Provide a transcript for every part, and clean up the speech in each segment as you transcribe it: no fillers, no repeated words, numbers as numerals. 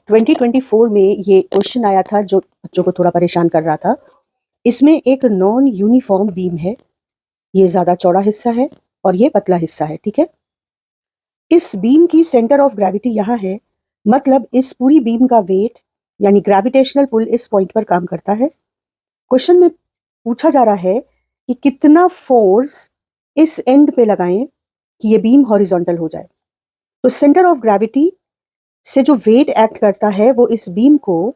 2024 में ये क्वेश्चन आया था जो बच्चों को थोड़ा परेशान कर रहा था। इसमें एक नॉन यूनिफॉर्म बीम है, ये ज़्यादा चौड़ा हिस्सा है और ये पतला हिस्सा है, ठीक है। इस बीम की सेंटर ऑफ ग्रेविटी यहाँ है, मतलब इस पूरी बीम का वेट यानी ग्रेविटेशनल पुल इस पॉइंट पर काम करता है। क्वेश्चन में पूछा जा रहा है कि कितना फोर्स इस एंड पे लगाएं कि ये बीम हॉरिजॉन्टल हो जाए। तो सेंटर ऑफ ग्रेविटी से जो वेट एक्ट करता है वो इस बीम को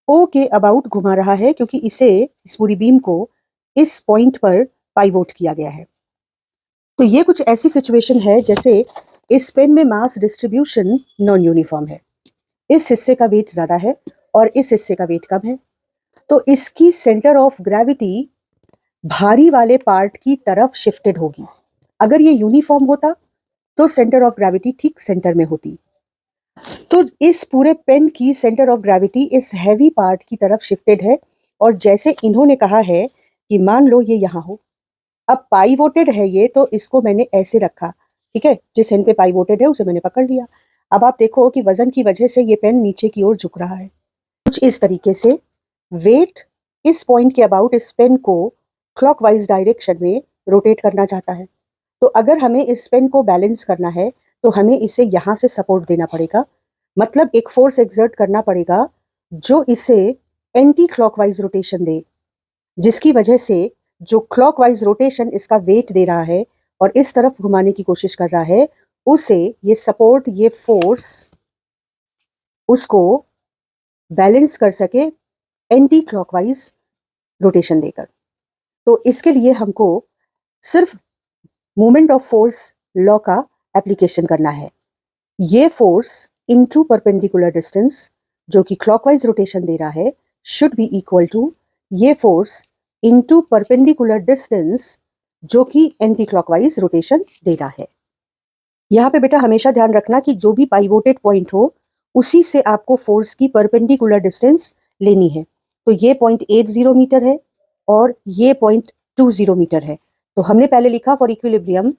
ओ के अबाउट घुमा रहा है, क्योंकि इस पूरी बीम को इस पॉइंट पर पाइवोट किया गया है। तो ये कुछ ऐसी सिचुएशन है जैसे इस पेन में मास डिस्ट्रीब्यूशन नॉन यूनिफॉर्म है, इस हिस्से का वेट ज्यादा है और इस हिस्से का वेट कम है। तो इसकी सेंटर ऑफ ग्रेविटी भारी वाले पार्ट की तरफ शिफ्टेड होगी। अगर ये यूनिफॉर्म होता तो सेंटर ऑफ ग्रेविटी ठीक सेंटर में होती। तो इस पूरे पेन की सेंटर ऑफ ग्रेविटी इस हैवी पार्ट की तरफ शिफ्टेड है, और जैसे इन्होंने कहा है कि मान लो ये यहाँ हो, अब पाइवोटेड है ये, तो इसको मैंने ऐसे रखा, ठीक है, जिस एंड पे पाइवोटेड है उसे मैंने पकड़ लिया। अब आप देखो कि वजन की वजह से ये पेन नीचे की ओर झुक रहा है, कुछ इस तरीके से। वेट इस पॉइंट के अबाउट इस पेन को क्लॉकवाइज डायरेक्शन में रोटेट करना चाहता है। तो अगर हमें इस पेन को बैलेंस करना है तो हमें इसे यहाँ से सपोर्ट देना पड़ेगा, मतलब एक फोर्स एक्सर्ट करना पड़ेगा जो इसे एंटी क्लॉकवाइज रोटेशन दे, जिसकी वजह से जो क्लॉकवाइज रोटेशन इसका वेट दे रहा है और इस तरफ घुमाने की कोशिश कर रहा है, उसे ये सपोर्ट, ये फोर्स उसको बैलेंस कर सके एंटी क्लॉकवाइज रोटेशन देकर। तो इसके लिए हमको सिर्फ मोमेंट ऑफ फोर्स लॉ का एप्लीकेशन करना है। ये फोर्स इनटू परपेंडिकुलर डिस्टेंस जो कि क्लॉकवाइज रोटेशन दे रहा है शुड बी इक्वल टू ये फोर्स इनटू परपेंडिकुलर डिस्टेंस जो कि एंटी क्लॉकवाइज रोटेशन दे रहा है। यहाँ पे बेटा हमेशा ध्यान रखना कि जो भी पाइवोटेड पॉइंट हो उसी से आपको फोर्स की परपेंडिकुलर डिस्टेंस लेनी है। तो ये 0.80 मीटर है और ये 0.20 मीटर है। तो हमने पहले लिखा for equilibrium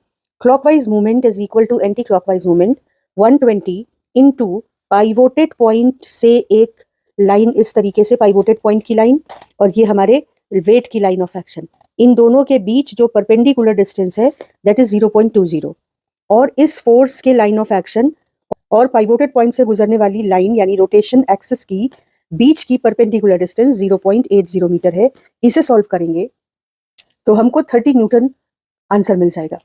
clockwise movement is equal to anti clockwise movement 120 into pivoted point से एक लाइन, इस तरीके से पाइवोटेड पॉइंट की लाइन और ये हमारे वेट की लाइन ऑफ एक्शन, इन दोनों के बीच जो परपेंडिकुलर डिस्टेंस है दैट इज 0.20, और इस फोर्स के लाइन ऑफ एक्शन और पाइवोटेड पॉइंट से गुजरने वाली लाइन यानी रोटेशन एक्सिस की बीच की परपेंडिकुलर डिस्टेंस 0.80 मीटर है। इसे सॉल्व करेंगे तो हमको 30 न्यूटन आंसर मिल जाएगा।